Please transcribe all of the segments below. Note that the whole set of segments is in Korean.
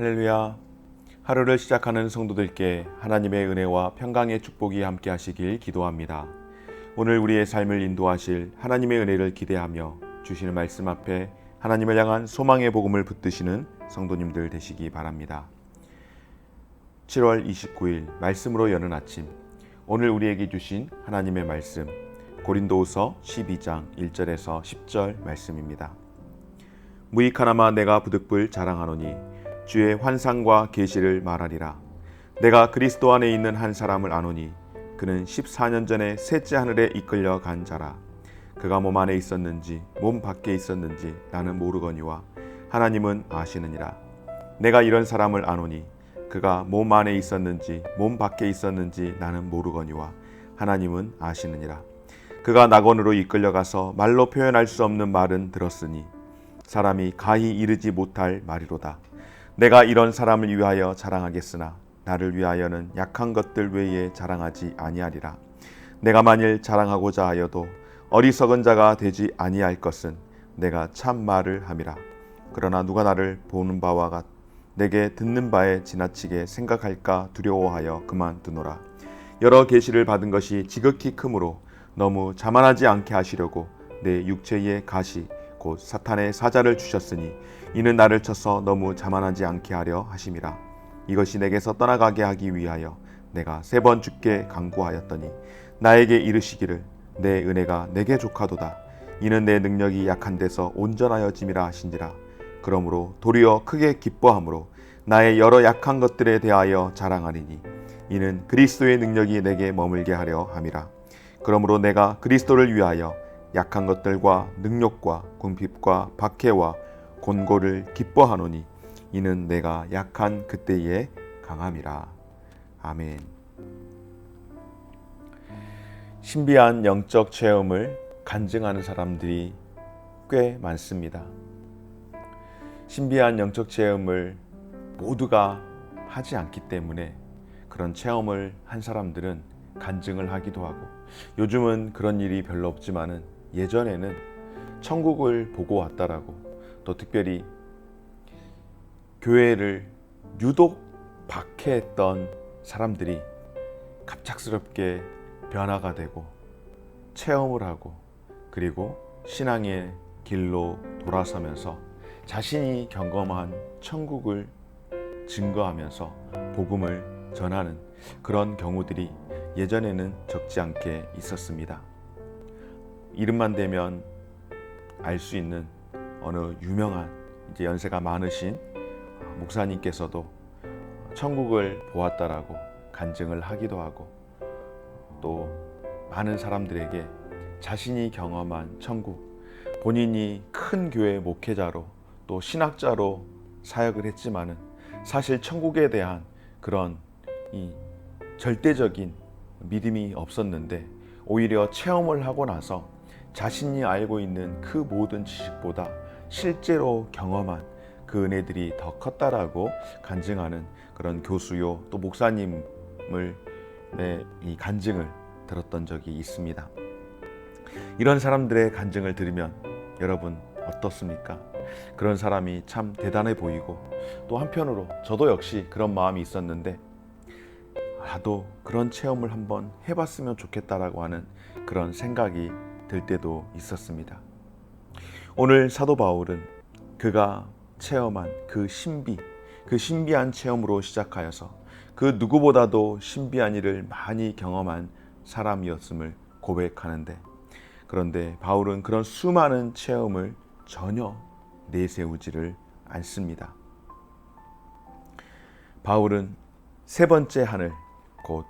할렐루야. 하루를 시작하는 성도들께 하나님의 은혜와 평강의 축복이 함께 하시길 기도합니다. 오늘 우리의 삶을 인도하실 하나님의 은혜를 기대하며 주시는 말씀 앞에 하나님을 향한 소망의 복음을 붙드시는 성도님들 되시기 바랍니다. 7월 29일 말씀으로 여는 아침, 오늘 우리에게 주신 하나님의 말씀 고린도후서 12장 1절에서 10절 말씀입니다. 무익하나마 내가 부득불 자랑하노니 주의 환상과 계시를 말하리라. 내가 그리스도 안에 있는 한 사람을 아노니 그는 14년 전에 셋째 하늘에 이끌려 간 자라. 그가 몸 안에 있었는지 몸 밖에 있었는지 나는 모르거니와 하나님은 아시느니라. 내가 이런 사람을 아노니 그가 몸 안에 있었는지 몸 밖에 있었는지 나는 모르거니와 하나님은 아시느니라. 그가 낙원으로 이끌려가서 말로 표현할 수 없는 말은 들었으니 사람이 가히 이르지 못할 말이로다. 내가 이런 사람을 위하여 자랑하겠으나 나를 위하여는 약한 것들 외에 자랑하지 아니하리라. 내가 만일 자랑하고자 하여도 어리석은 자가 되지 아니할 것은 내가 참 말을 함이라. 그러나 누가 나를 보는 바와 내게 듣는 바에 지나치게 생각할까 두려워하여 그만두노라. 여러 계시를 받은 것이 지극히 크므로 너무 자만하지 않게 하시려고 내 육체의 가시 곧 사탄의 사자를 주셨으니 이는 나를 쳐서 너무 자만하지 않게 하려 하심이라. 이것이 내게서 떠나가게 하기 위하여 내가 3번 주께 간구하였더니 나에게 이르시기를 내 은혜가 내게 족하도다. 이는 내 능력이 약한 데서 온전하여짐이라 하신지라. 그러므로 도리어 크게 기뻐함으로 나의 여러 약한 것들에 대하여 자랑하리니 이는 그리스도의 능력이 내게 머물게 하려 함이라. 그러므로 내가 그리스도를 위하여 약한 것들과 능력과 궁핍과 박해와 곤고를 기뻐하노니 이는 내가 약한 그때에 강함이라. 아멘. 신비한 영적 체험을 간증하는 사람들이 꽤 많습니다. 신비한 영적 체험을 모두가 하지 않기 때문에 그런 체험을 한 사람들은 간증을 하기도 하고, 요즘은 그런 일이 별로 없지만은 예전에는 천국을 보고 왔다라고, 또 특별히 교회를 유독 박해했던 사람들이 갑작스럽게 변화가 되고 체험을 하고, 그리고 신앙의 길로 돌아서면서 자신이 경험한 천국을 증거하면서 복음을 전하는 그런 경우들이 예전에는 적지 않게 있었습니다. 이름만 대면 알 수 있는 어느 유명한 이제 연세가 많으신 목사님께서도 천국을 보았다라고 간증을 하기도 하고, 또 많은 사람들에게 자신이 경험한 천국, 본인이 큰 교회 목회자로 또 신학자로 사역을 했지만은 사실 천국에 대한 그런 이 절대적인 믿음이 없었는데, 오히려 체험을 하고 나서 자신이 알고 있는 그 모든 지식보다 실제로 경험한 그 은혜들이 더 컸다라고 간증하는 그런 교수요 또 목사님을 이 간증을 들었던 적이 있습니다. 이런 사람들의 간증을 들으면 여러분 어떻습니까? 그런 사람이 참 대단해 보이고, 또 한편으로 저도 역시 그런 마음이 있었는데 나도 그런 체험을 한번 해봤으면 좋겠다라고 하는 그런 생각이 들 때도 있었습니다. 오늘 사도 바울은 그가 체험한 그 신비한 체험으로 시작하여서 그 누구보다도 신비한 일을 많이 경험한 사람이었음을 고백하는데, 그런데 바울은 그런 수많은 체험을 전혀 내세우지를 않습니다. 바울은 3번째 하늘, 곧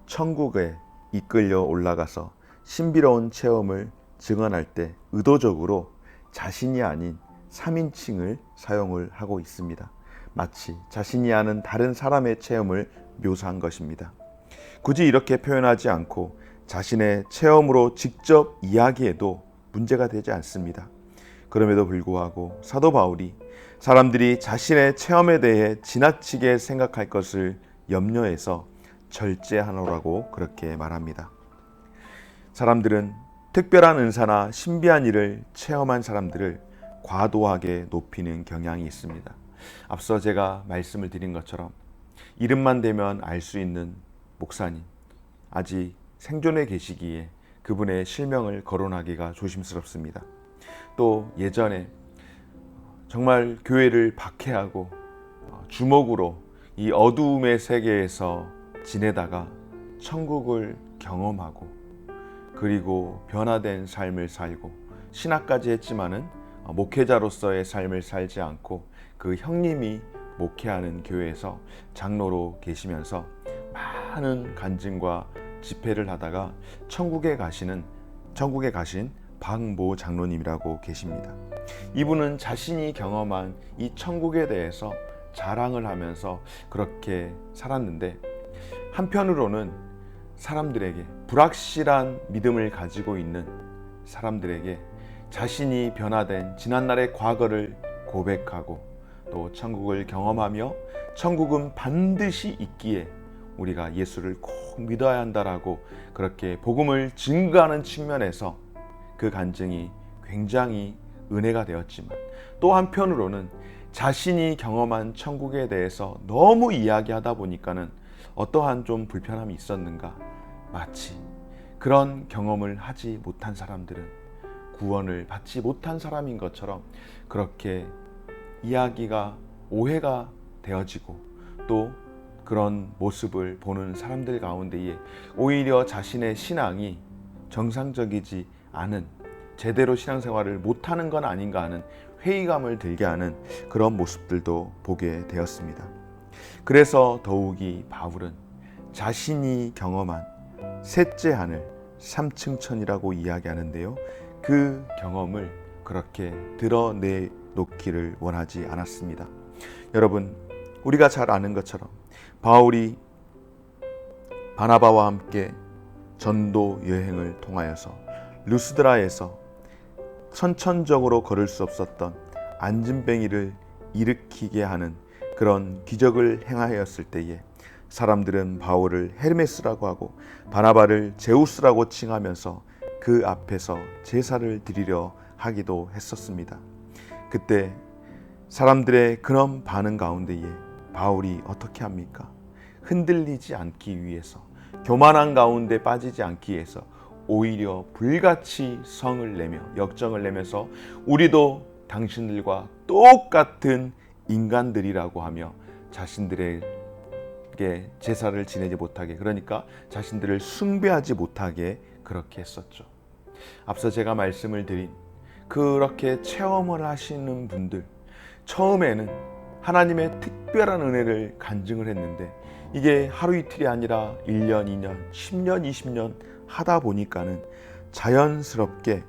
천국에 이끌려 올라가서 신비로운 체험을 증언할 때 의도적으로 자신이 아닌 3인칭을 사용을 하고 있습니다. 마치 자신이 아는 다른 사람의 체험을 묘사한 것입니다. 굳이 이렇게 표현하지 않고 자신의 체험으로 직접 이야기해도 문제가 되지 않습니다. 그럼에도 불구하고 사도 바울이 사람들이 자신의 체험에 대해 지나치게 생각할 것을 염려해서 절제하노라고 그렇게 말합니다. 사람들은 특별한 은사나 신비한 일을 체험한 사람들을 과도하게 높이는 경향이 있습니다. 앞서 제가 말씀을 드린 것처럼 이름만 대면 알 수 있는 목사님, 아직 생존해 계시기에 그분의 실명을 거론하기가 조심스럽습니다. 또 예전에 정말 교회를 박해하고 주먹으로 이 어두움의 세계에서 지내다가 천국을 경험하고 그리고 변화된 삶을 살고 신학까지 했지만은 목회자로서의 삶을 살지 않고 그 형님이 목회하는 교회에서 장로로 계시면서 많은 간증과 집회를 하다가 천국에 가신 박모 장로님이라고 계십니다. 이분은 자신이 경험한 이 천국에 대해서 자랑을 하면서 그렇게 살았는데, 한편으로는 사람들에게, 불확실한 믿음을 가지고 있는 사람들에게 자신이 변화된 지난날의 과거를 고백하고 또 천국을 경험하며 천국은 반드시 있기에 우리가 예수를 꼭 믿어야 한다라고 그렇게 복음을 증거하는 측면에서 그 간증이 굉장히 은혜가 되었지만, 또 한편으로는 자신이 경험한 천국에 대해서 너무 이야기하다 보니까는 어떠한 좀 불편함이 있었는가, 마치 그런 경험을 하지 못한 사람들은 구원을 받지 못한 사람인 것처럼 그렇게 이야기가 오해가 되어지고, 또 그런 모습을 보는 사람들 가운데에 오히려 자신의 신앙이 정상적이지 않은, 제대로 신앙생활을 못하는 건 아닌가 하는 회의감을 들게 하는 그런 모습들도 보게 되었습니다. 그래서 더욱이 바울은 자신이 경험한 셋째 하늘 3층 천이라고 이야기하는데요, 그 경험을 그렇게 드러내놓기를 원하지 않았습니다. 여러분, 우리가 잘 아는 것처럼 바울이 바나바와 함께 전도 여행을 통하여서 루스드라에서 선천적으로 걸을 수 없었던 안진뱅이를 일으키게 하는 그런 기적을 행하였을 때에 사람들은 바울을 헤르메스라고 하고 바나바를 제우스라고 칭하면서 그 앞에서 제사를 드리려 하기도 했었습니다. 그때 사람들의 그런 반응 가운데에 바울이 어떻게 합니까? 흔들리지 않기 위해서, 교만한 가운데 빠지지 않기 위해서 오히려 불같이 성을 내며 역정을 내면서 우리도 당신들과 똑같은 인간들이라고 하며 자신들에게 제사를 지내지 못하게, 그러니까 자신들을 숭배하지 못하게 그렇게 했었죠. 앞서 제가 말씀을 드린 그렇게 체험을 하시는 분들, 처음에는 하나님의 특별한 은혜를 간증을 했는데 이게 하루 이틀이 아니라 1년, 2년, 10년, 20년 하다 보니까는 자연스럽게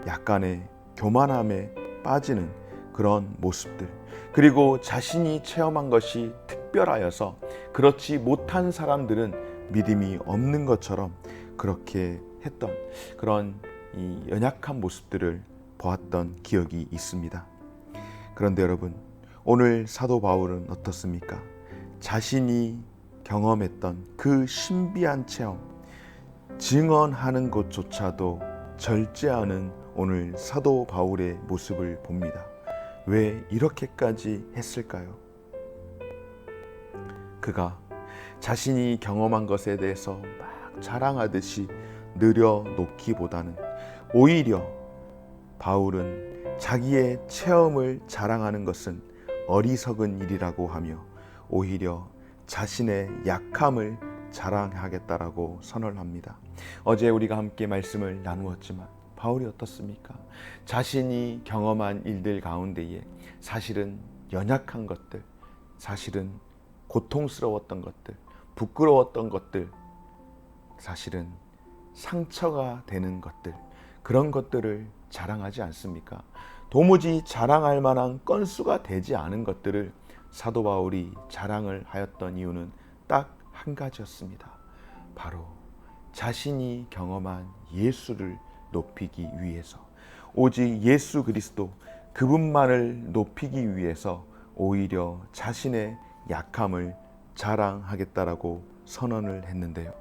약간의 교만함에 빠지는 그런 모습들, 그리고 자신이 체험한 것이 특별하여서 그렇지 못한 사람들은 믿음이 없는 것처럼 그렇게 했던 그런 이 연약한 모습들을 보았던 기억이 있습니다. 그런데 여러분, 오늘 사도 바울은 어떻습니까? 자신이 경험했던 그 신비한 체험, 증언하는 것조차도 절제하는 오늘 사도 바울의 모습을 봅니다. 왜 이렇게까지 했을까요? 그가 자신이 경험한 것에 대해서 막 자랑하듯이 늘여놓기보다는 오히려 바울은 자기의 체험을 자랑하는 것은 어리석은 일이라고 하며 오히려 자신의 약함을 자랑하겠다라고 선언합니다. 어제 우리가 함께 말씀을 나누었지만 바울이 어떻습니까? 자신이 경험한 일들 가운데에 사실은 연약한 것들, 사실은 고통스러웠던 것들, 부끄러웠던 것들, 사실은 상처가 되는 것들, 그런 것들을 자랑하지 않습니까? 도무지 자랑할 만한 건수가 되지 않은 것들을 사도 바울이 자랑을 하였던 이유는 딱 한 가지였습니다. 바로 자신이 경험한 예수를 높이기 위해서, 오직 예수 그리스도 그분만을 높이기 위해서 오히려 자신의 약함을 자랑하겠다라고 선언을 했는데요.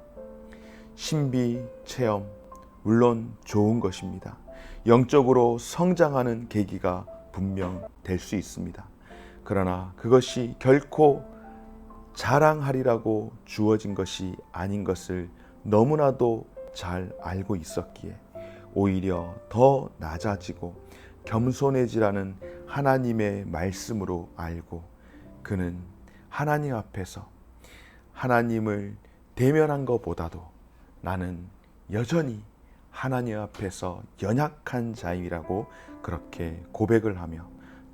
신비 체험 물론 좋은 것입니다. 영적으로 성장하는 계기가 분명 될 수 있습니다. 그러나 그것이 결코 자랑하리라고 주어진 것이 아닌 것을 너무나도 잘 알고 있었기에 오히려 더 낮아지고 겸손해지라는 하나님의 말씀으로 알고 그는 하나님 앞에서 하나님을 대면한 것보다도 나는 여전히 하나님 앞에서 연약한 자임이라고 그렇게 고백을 하며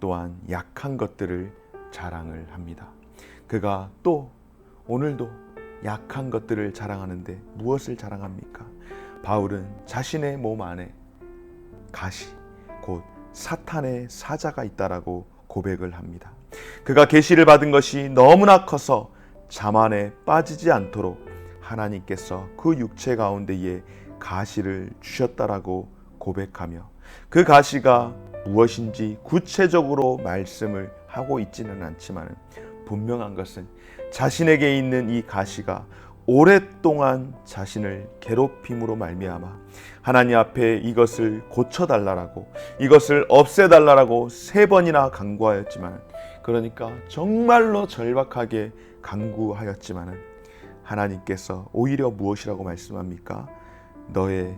또한 약한 것들을 자랑을 합니다. 그가 또 오늘도 약한 것들을 자랑하는데 무엇을 자랑합니까? 바울은 자신의 몸 안에 가시, 곧 사탄의 사자가 있다라고 고백을 합니다. 그가 계시를 받은 것이 너무나 커서 자만에 빠지지 않도록 하나님께서 그 육체 가운데에 가시를 주셨다라고 고백하며 그 가시가 무엇인지 구체적으로 말씀을 하고 있지는 않지만 분명한 것은 자신에게 있는 이 가시가 오랫동안 자신을 괴롭힘으로 말미암아 하나님 앞에 이것을 고쳐달라고 이것을 없애달라고 3번이나 간구하였지만 그러니까 정말로 절박하게 간구하였지만 하나님께서 오히려 무엇이라고 말씀합니까? 너의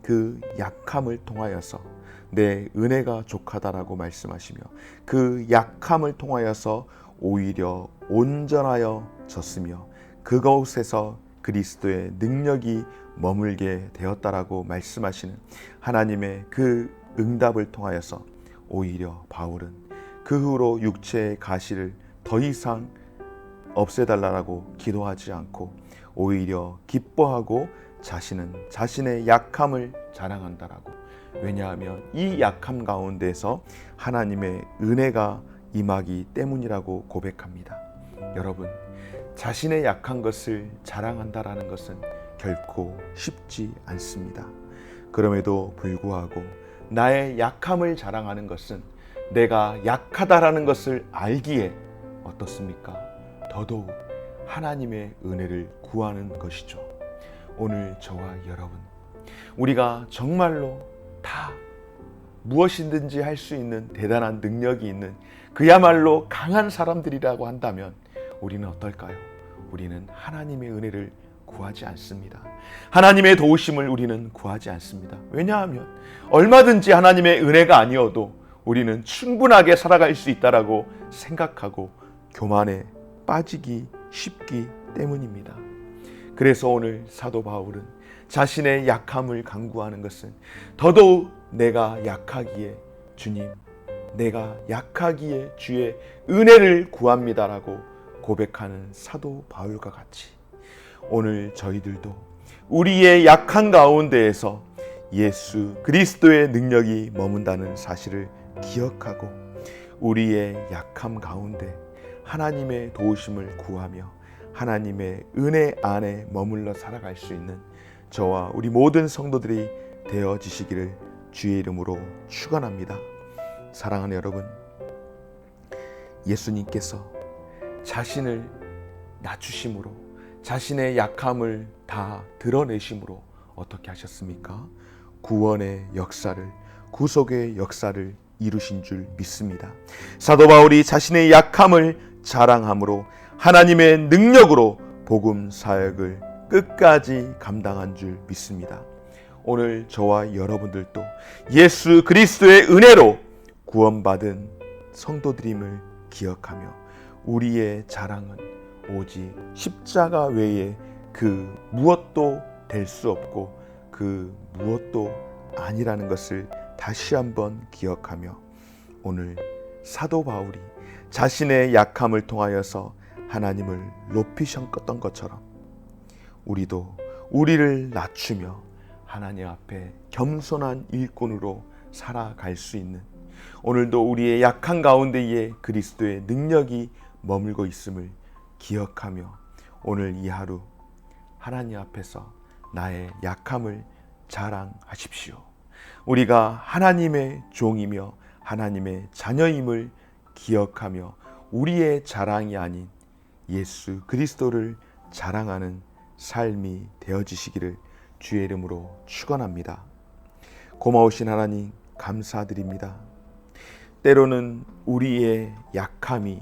그 약함을 통하여서 내 은혜가 족하다라고 말씀하시며 그 약함을 통하여서 오히려 온전하여졌으며 그곳에서 그리스도의 능력이 머물게 되었다라고 말씀하시는 하나님의 그 응답을 통하여서 오히려 바울은 그 후로 육체의 가시를 더 이상 없애달라고 기도하지 않고 오히려 기뻐하고 자신은 자신의 약함을 자랑한다라고. 왜냐하면 이 약함 가운데서 하나님의 은혜가 임하기 때문이라고 고백합니다. 여러분, 자신의 약한 것을 자랑한다라는 것은 결코 쉽지 않습니다. 그럼에도 불구하고 나의 약함을 자랑하는 것은 내가 약하다라는 것을 알기에 어떻습니까? 더더욱 하나님의 은혜를 구하는 것이죠. 오늘 저와 여러분, 우리가 정말로 다 무엇이든지 할 수 있는 대단한 능력이 있는 그야말로 강한 사람들이라고 한다면 우리는 어떨까요? 우리는 하나님의 은혜를 구하지 않습니다. 하나님의 도우심을 우리는 구하지 않습니다. 왜냐하면 얼마든지 하나님의 은혜가 아니어도 우리는 충분하게 살아갈 수 있다라고 생각하고 교만에 빠지기 쉽기 때문입니다. 그래서 오늘 사도 바울은 자신의 약함을 간구하는 것은 더더욱 내가 약하기에 주님, 내가 약하기에 주의 은혜를 구합니다라고 고백하는 사도 바울과 같이 오늘 저희들도 우리의 약한 가운데에서 예수 그리스도의 능력이 머문다는 사실을 기억하고 우리의 약함 가운데 하나님의 도우심을 구하며 하나님의 은혜 안에 머물러 살아갈 수 있는 저와 우리 모든 성도들이 되어지시기를 주의 이름으로 축원합니다. 사랑하는 여러분, 예수님께서 자신을 낮추심으로 자신의 약함을 다 드러내심으로 어떻게 하셨습니까? 구원의 역사를, 구속의 역사를 이루신 줄 믿습니다. 사도 바울이 자신의 약함을 자랑함으로 하나님의 능력으로 복음 사역을 끝까지 감당한 줄 믿습니다. 오늘 저와 여러분들도 예수 그리스도의 은혜로 구원받은 성도들임을 기억하며 우리의 자랑은 오직 십자가 외에 그 무엇도 될 수 없고 그 무엇도 아니라는 것을 다시 한번 기억하며 오늘 사도 바울이 자신의 약함을 통하여서 하나님을 높이셨던 것처럼 우리도 우리를 낮추며 하나님 앞에 겸손한 일꾼으로 살아갈 수 있는 오늘도 우리의 약한 가운데에 그리스도의 능력이 머물고 있음을 기억하며 오늘 이 하루 하나님 앞에서 나의 약함을 자랑하십시오. 우리가 하나님의 종이며 하나님의 자녀임을 기억하며 우리의 자랑이 아닌 예수 그리스도를 자랑하는 삶이 되어지시기를 주의 이름으로 축원합니다. 고마우신 하나님 감사드립니다. 때로는 우리의 약함이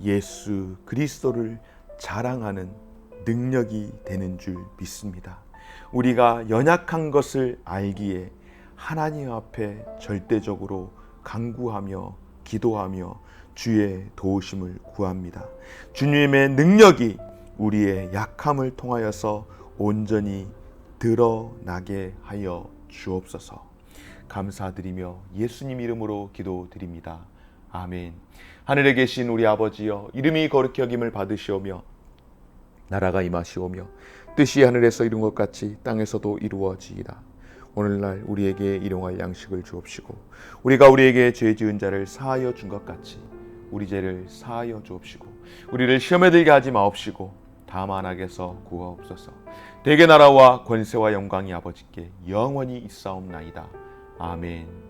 예수 그리스도를 자랑하는 능력이 되는 줄 믿습니다. 우리가 연약한 것을 알기에 하나님 앞에 절대적으로 간구하며 기도하며 주의 도우심을 구합니다. 주님의 능력이 우리의 약함을 통하여서 온전히 드러나게 하여 주옵소서. 감사드리며 예수님 이름으로 기도드립니다. 아멘. 하늘에 계신 우리 아버지여, 이름이 거룩히 여김을 받으시오며 나라가 임하시오며 뜻이 하늘에서 이룬 것 같이 땅에서도 이루어지이다. 오늘날 우리에게 일용할 양식을 주옵시고 우리가 우리에게 죄 지은 자를 사하여 준 것 같이 우리 죄를 사하여 주옵시고 우리를 시험에 들게 하지 마옵시고 다만 악에서 구하옵소서. 대개 나라와 권세와 영광이 아버지께 영원히 있사옵나이다. 아멘.